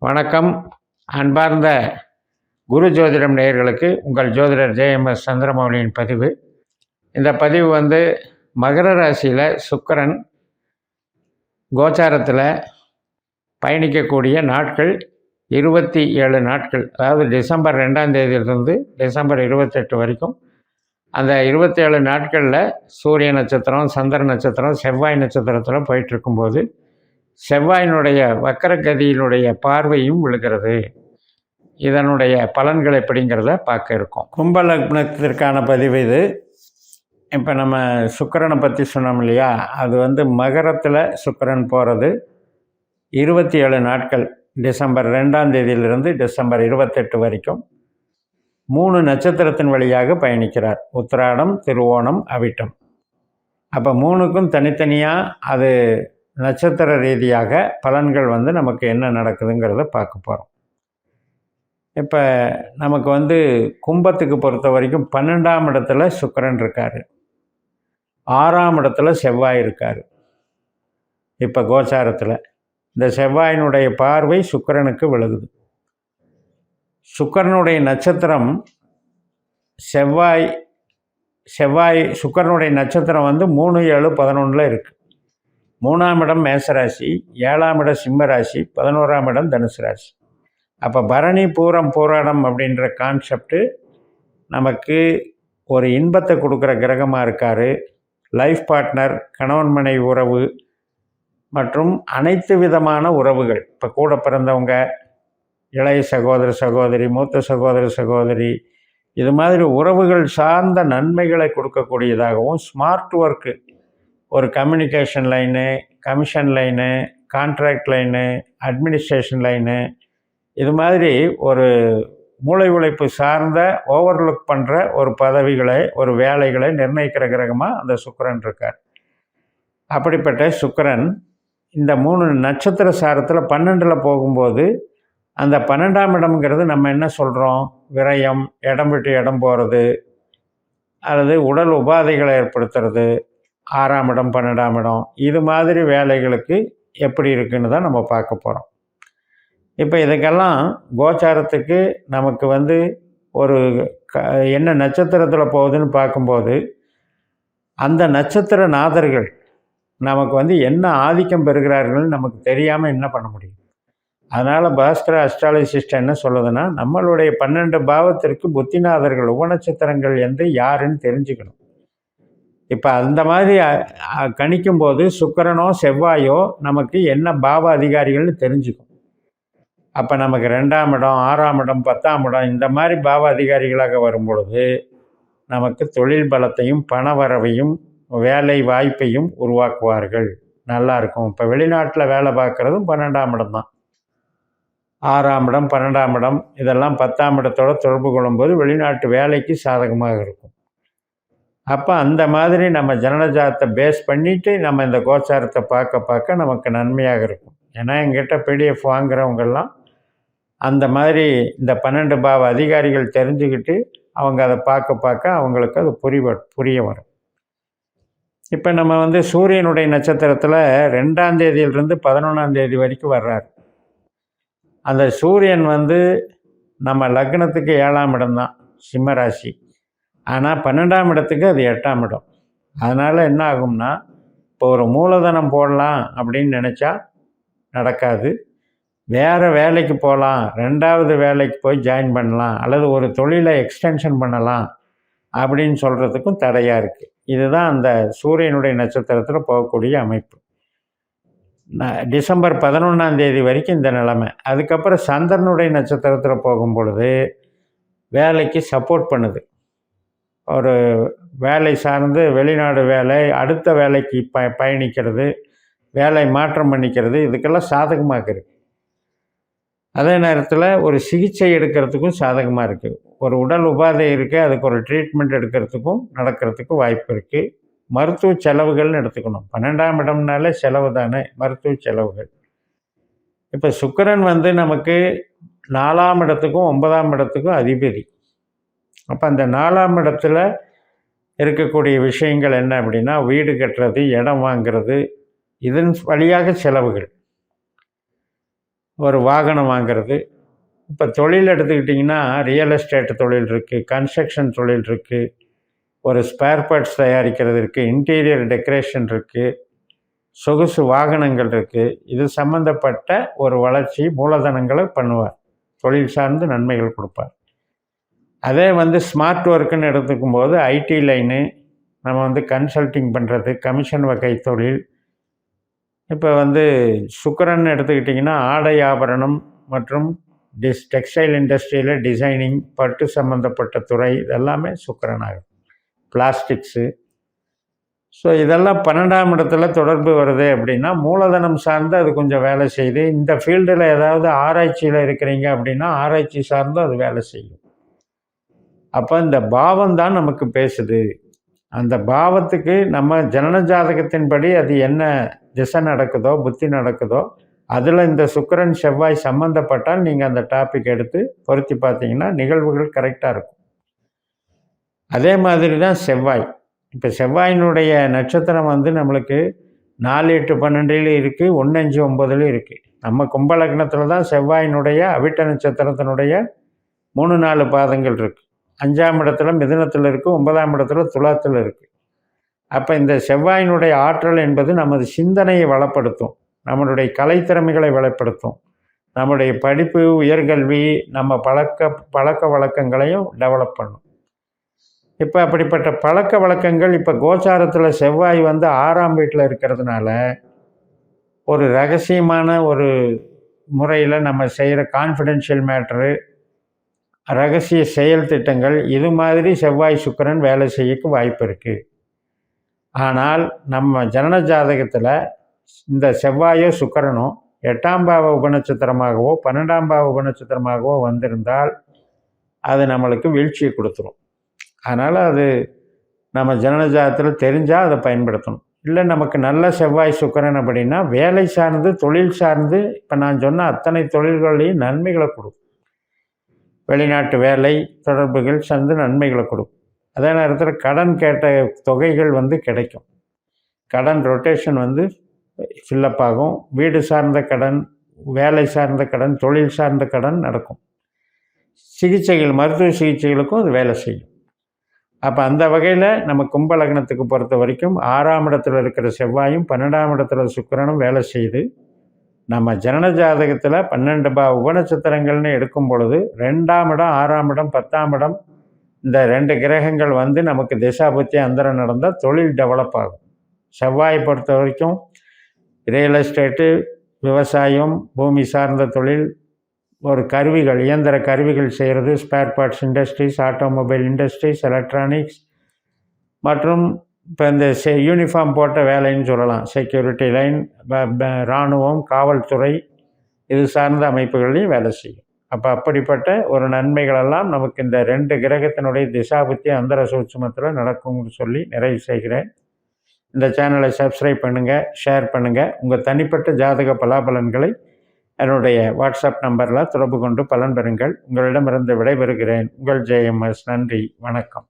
வணக்கம். அன்பார்ந்த குரு ஜோதிடம் நேயர்களுக்கு உங்கள் ஜோதிடர் ஜேஎம்எஸ் சந்திரமௌலியின் பதிவு. இந்த பதிவு மகர ராசியில் சுக்கிரன் கோச்சாரத்தில் பயணிக்கக்கூடிய நாட்கள் 27 நாட்கள், அதாவது டிசம்பர் 2ஆம் தேதியிலிருந்து டிசம்பர் 28 வரைக்கும். அந்த 27 நாட்களில் சூரிய நட்சத்திரம், சந்திர நட்சத்திரம், செவ்வாய் நட்சத்திரத்தில் போயிட்டுருக்கும்போது செவ்வாயினுடைய வக்கரகதியினுடைய பார்வையும் விழுகிறது. இதனுடைய பலன்கள் எப்படிங்கிறத பார்க்க இருக்கோம். கும்ப லக்னத்திற்கான பதிவு இது. இப்போ நம்ம சுக்கிரனை பற்றி சொன்னோம் இல்லையா, அது மகரத்தில் சுக்கிரன் போகிறது 27 நாட்கள், டிசம்பர் 2ஆம் தேதியிலிருந்து டிசம்பர் 28 வரைக்கும் 3 நட்சத்திரத்தின் வழியாக பயணிக்கிறார். உத்திராடம், திருவோணம், அவிட்டம். அப்போ 3க்கும் தனித்தனியாக அது நட்சத்திர ரீதியாக பலன்கள் நமக்கு என்ன நடக்குதுங்கிறத பார்க்க போகிறோம். இப்போ நமக்கு கும்பத்துக்கு பொறுத்த வரைக்கும் 12ஆம் இடத்துல சுக்கிரன் இருக்கார், 6ஆம் இடத்துல செவ்வாய் இருக்கார். இப்போ கோச்சாரத்தில் இந்த செவ்வாயினுடைய பார்வை சுக்கிரனுக்கு விழுகுது. சுக்கிரனுடைய நட்சத்திரம் சுக்கிரனுடைய நட்சத்திரம் 3, 7, 11 இருக்குது. 3ஆம் இடம் மேசராசி, 7ஆம் இடம் சிம்ம ராசி, 11ஆம் இடம் தனுசு ராசி. அப்போ பரணி, பூரம், பூராடம் அப்படின்ற கான்செப்டு நமக்கு ஒரு இன்பத்தை கொடுக்குற கிரகமாக இருக்கார். லைஃப் பார்ட்னர், கணவன் மனைவி உறவு மற்றும் அனைத்து விதமான உறவுகள், இப்போ கூட பிறந்தவங்க, இளைய சகோதர சகோதரி, மூத்த சகோதர சகோதரி, இது மாதிரி உறவுகள் சார்ந்த நன்மைகளை கொடுக்கக்கூடியதாகவும், ஸ்மார்ட் ஒர்க்கு, ஒரு communication line, commission line, contract line, administration line, இது மாதிரி ஒரு மூளை உழைப்பு சார்ந்த ஓவர்லுக் பண்ணுற ஒரு பதவிகளை, ஒரு வேலைகளை நிர்ணயிக்கிற கிரகமாக அந்த சுக்கிரன் இருக்கார். அப்படிப்பட்ட சுக்கிரன் இந்த 3 நட்சத்திர சாரத்தில் 12ல் போகும்போது, அந்த 12ஆம் இடம்ங்கிறது நம்ம என்ன சொல்கிறோம், விரயம், இடம் விட்டு இடம் போகிறது, அல்லது உடல் உபாதைகளை ஏற்படுத்துறது. 6ஆம் இடம், 12ஆம் இடம், இது மாதிரி வேலைகளுக்கு எப்படி இருக்குன்னு தான் நம்ம பார்க்க போகிறோம். இப்போ இதுக்கெல்லாம் கோச்சாரத்துக்கு நமக்கு ஒரு என்ன நட்சத்திரத்தில் போகுதுன்னு பார்க்கும்போது, அந்த நட்சத்திர நாதர்கள் நமக்கு என்ன ஆதிக்கம் பெறுகிறார்கள்னு நமக்கு தெரியாமல் என்ன பண்ண முடியும். அதனால் பாஸ்கர அஸ்ட்ராலஜிஸ்ட் என்ன சொல்லுதுன்னா, நம்மளுடைய 12 பாவத்திற்கு புத்திநாதர்கள், உபநட்சத்திரங்கள் யாருன்னு தெரிஞ்சுக்கணும். இப்போ அந்த மாதிரி கணிக்கும்போது சுக்கிரனோ செவ்வாயோ நமக்கு என்ன பாவ அதிகாரிகள்னு தெரிஞ்சுக்கும். அப்போ நமக்கு 2ஆம் இடம், 6ஆம் இடம், 10ஆம் இடம், இந்த மாதிரி பாவ அதிகாரிகளாக வரும் பொழுது நமக்கு தொழில் பலத்தையும் பண வரவையும் வேலை வாய்ப்பையும் உருவாக்குவார்கள். நல்லாயிருக்கும். இப்போ வெளிநாட்டில் வேலை பார்க்குறதும் 12ஆம் இடம் தான். 6ஆம் இடம், 12ஆம் இடம், இதெல்லாம் 10ஆம் இடத்தோடு தொடர்பு கொள்ளும்போது வெளிநாட்டு வேலைக்கு சாதகமாக இருக்கும். அப்போ அந்த மாதிரி நம்ம ஜனனஜாதத்தை பேஸ் பண்ணிவிட்டு நம்ம இந்த கோச்சாரத்தை பார்க்க நமக்கு நன்மையாக இருக்கும். ஏன்னா எங்கிட்ட பிடிஎஃப் வாங்குகிறவங்கெல்லாம் அந்த மாதிரி இந்த 12 பாவ அதிகாரிகள் தெரிஞ்சுக்கிட்டு அவங்க அதை பார்க்க அவங்களுக்கு அது புரிய வரும். இப்போ நம்ம சூரியனுடைய நட்சத்திரத்தில் 2ஆம் தேதியிலிருந்து 11ஆம் தேதி வரைக்கும் வர்றார். அந்த சூரியன் நம்ம லக்னத்துக்கு 7ஆம் இடம்தான், சிம்ம ராசி. ஆனால் 12ஆம் இடத்துக்கு அது 8ஆம் இடம். அதனால் என்ன ஆகும்னா, இப்போ ஒரு மூலதனம் போடலாம் அப்படின்னு நினச்சா நடக்காது. வேறு வேலைக்கு போகலாம், 2வது வேலைக்கு போய் ஜாயின் பண்ணலாம், அல்லது ஒரு தொழிலை எக்ஸ்டென்ஷன் பண்ணலாம் அப்படின்னு சொல்கிறதுக்கும் தடையாக இருக்குது. இதுதான் அந்த சூரியனுடைய நட்சத்திரத்தில் போகக்கூடிய அமைப்பு. டிசம்பர் 11ஆம் தேதி வரைக்கும் இந்த நிலைமை. அதுக்கப்புறம் சந்திரனுடைய நட்சத்திரத்தில் போகும் பொழுது வேலைக்கு சப்போர்ட் பண்ணுது. ஒரு வேலை சார்ந்து வெளிநாடு வேலை, அடுத்த வேலைக்கு பயணிக்கிறது, வேலை மாற்றம் பண்ணிக்கிறது, இதுக்கெல்லாம் சாதகமாக இருக்குது. அதே நேரத்தில் ஒரு சிகிச்சை எடுக்கிறதுக்கும் சாதகமாக இருக்குது. ஒரு உடல் உபாதை இருக்குது, அதுக்கு ஒரு ட்ரீட்மெண்ட் எடுக்கிறதுக்கும் நடக்கிறதுக்கும் வாய்ப்பு இருக்குது. மருத்துவ செலவுகள்னு எடுத்துக்கணும். 12ஆம் இடம்னாலே செலவு தானே, மருத்துவ செலவுகள். இப்போ சுக்கிரன் நமக்கு 4ஆம் இடத்துக்கும் 9ஆம் இடத்துக்கும் அதிபதி. அப்போ அந்த 4ஆம் இடத்துல இருக்கக்கூடிய விஷயங்கள் என்ன அப்படின்னா, வீடு கட்டுறது, இடம் வாங்கிறது, இதன் வழியாக செலவுகள். ஒரு வாகனம் வாங்கிறது. இப்போ தொழில் எடுத்துக்கிட்டிங்கன்னா ரியல் எஸ்டேட் தொழில் இருக்குது, கன்ஸ்ட்ரக்ஷன் தொழில் இருக்குது, ஒரு ஸ்பேர் பார்ட்ஸ் தயாரிக்கிறது இருக்குது, இன்டீரியர் டெக்கரேஷன் இருக்குது, சொகுசு வாகனங்கள் இருக்குது. இது சம்மந்தப்பட்ட ஒரு வளர்ச்சி மூலதனங்களை பண்ணுவார், தொழில் சார்ந்து நன்மைகள் கொடுப்பார். அதே ஸ்மார்ட் ஒர்க்குன்னு எடுத்துக்கும் போது ஐடி லைனு, நம்ம கன்சல்டிங் பண்ணுறது, கமிஷன் வகை தொழில். இப்போ சுக்கிரன் எடுத்துக்கிட்டிங்கன்னா ஆடை ஆபரணம் மற்றும் டெக்ஸ்டைல் இண்டஸ்ட்ரியில் டிசைனிங், பட்டு சம்மந்தப்பட்ட துறை, இதெல்லாமே சுக்கிரன் ஆகும். பிளாஸ்டிக்ஸு. ஸோ இதெல்லாம் 12ஆம் இடத்துல தொடர்பு வருது அப்படின்னா மூலதனம் சார்ந்து அது கொஞ்சம் வேலை செய்யுது. இந்த ஃபீல்டில் ஏதாவது ஆராய்ச்சியில் இருக்கிறீங்க அப்படின்னா ஆராய்ச்சி சார்ந்து அது வேலை செய்யும். அப்போ இந்த பாவம் தான் நமக்கு பேசுது. அந்த பாவத்துக்கு நம்ம ஜனன ஜாதகத்தின்படி அது என்ன திசை நடக்குதோ, புத்தி நடக்குதோ, அதில் இந்த சுக்கிரன் செவ்வாய் சம்மந்தப்பட்டால் நீங்கள் அந்த டாபிக் எடுத்து பொருத்தி பார்த்தீங்கன்னா நிகழ்வுகள் கரெக்டாக இருக்கும். அதே மாதிரி தான் செவ்வாய். இப்போ செவ்வாயினுடைய நட்சத்திரம் நம்மளுக்கு 4, 8, 12 இருக்குது, 1, 5, 9 இருக்குது. நம்ம கும்பலக்னத்தில் தான் செவ்வாயினுடைய அவிட்ட நட்சத்திரத்தினுடைய 3, 4 பாதங்கள் இருக்குது. 5ஆம் இடத்துல மிதுனத்தில் இருக்குது, 9ஆம் இடத்துல துலாத்தில் இருக்குது. அப்போ இந்த செவ்வாயினுடைய ஆற்றல் என்பது நமது சிந்தனையை வளப்படுத்தும், நம்மளுடைய கலைத்திறமைகளை வளப்படுத்தும், நம்முடைய படிப்பு, உயர்கல்வி, நம்ம பழக்க வழக்கங்களையும் டெவலப் பண்ணும். இப்போ அப்படிப்பட்ட பழக்க வழக்கங்கள் இப்போ கோச்சாரத்தில் செவ்வாய் 6ஆம் வீட்டில் இருக்கிறதுனால ஒரு ரகசியமான ஒரு முறையில் நம்ம செய்கிற கான்ஃபிடென்ஷியல் மேட்ரு, ரகசிய செயல் திட்டங்கள், இது மாதிரி செவ்வாய் சுக்கிரன் வேலை செய்யக்கு வாய்ப்பு இருக்குது. ஆனால் நம்ம ஜனன ஜாதகத்தில் இந்த செவ்வாயோ சுக்கிரனோ 8ஆம் பாவ உபநட்சத்திரமாகவோ 12ஆம் பாவ உபநட்சத்திரமாகவோ வந்திருந்தால் அது நம்மளுக்கு வீழ்ச்சியை கொடுத்துரும். அதனால் அது நம்ம ஜனன ஜாதகத்தில் தெரிஞ்சால் அதை பயன்படுத்தணும். இல்லை நமக்கு நல்ல செவ்வாய் சுக்கிரன் அப்படின்னா வேலை சார்ந்து, தொழில் சார்ந்து, இப்போ நான் சொன்ன அத்தனை தொழில்களையும் நன்மைகளை கொடுக்கும். வெளிநாட்டு வேலை தொடர்புகள் சார்ந்து நன்மைகளை கொடுக்கும். அதே நேரத்தில் கடன் கேட்ட தொகைகள் கிடைக்கும். கடன் ரொட்டேஷன் ஃபில்லப் ஆகும். வீடு சார்ந்த கடன், வேலை சார்ந்த கடன், தொழில் சார்ந்த கடன் நடக்கும். சிகிச்சைகள், மருத்துவ சிகிச்சைகளுக்கும் அது வேலை செய்யும். அப்போ அந்த வகையில் நம்ம கும்ப லக்னத்துக்கு பொறுத்த வரைக்கும் 6ஆம் இடத்துல இருக்கிற செவ்வாயும் 12ஆம் இடத்துல சுக்கிரனும் வேலை செய்து நம்ம ஜனன ஜாதகத்தில் 12 உபநட்சத்திரங்கள்னு எடுக்கும் பொழுது 2ஆம் இடம், 6ஆம் இடம், 10ஆம் இடம், இந்த 2 கிரகங்கள் நமக்கு திசாபுத்தி அந்தரம் நடந்தால் தொழில் டெவலப் ஆகும். செவ்வாயை பொறுத்த வரைக்கும் ரியல் எஸ்டேட்டு, விவசாயம், பூமி சார்ந்த தொழில், ஒரு கருவிகள், இயந்திர கருவிகள் செய்கிறது, spare parts industries, automobile industries, electronics, மற்றும் இப்போ இந்த யூனிஃபார்ம் போட்ட வேலைன்னு சொல்லலாம், செக்யூரிட்டி லைன், இராணுவம், காவல்துறை, இது சார்ந்த அமைப்புகளையும் வேலை செய்யும். அப்போ அப்படிப்பட்ட ஒரு நன்மைகளெல்லாம் நமக்கு இந்த 2 கிரகத்தினுடைய திசாபுத்தி அந்தர சூட்சுமத்தில் நடக்கும்னு சொல்லி நிறைவு செய்கிறேன். இந்த சேனலை சப்ஸ்கிரைப் பண்ணுங்கள், ஷேர் பண்ணுங்கள். உங்கள் தனிப்பட்ட ஜாதக பலாபலன்களை என்னுடைய வாட்ஸ்அப் நம்பரில் தொடர்பு கொண்டு பலன் பெறுங்கள். உங்களிடமிருந்து விடைபெறுகிறேன். உங்கள் JMS. நன்றி, வணக்கம்.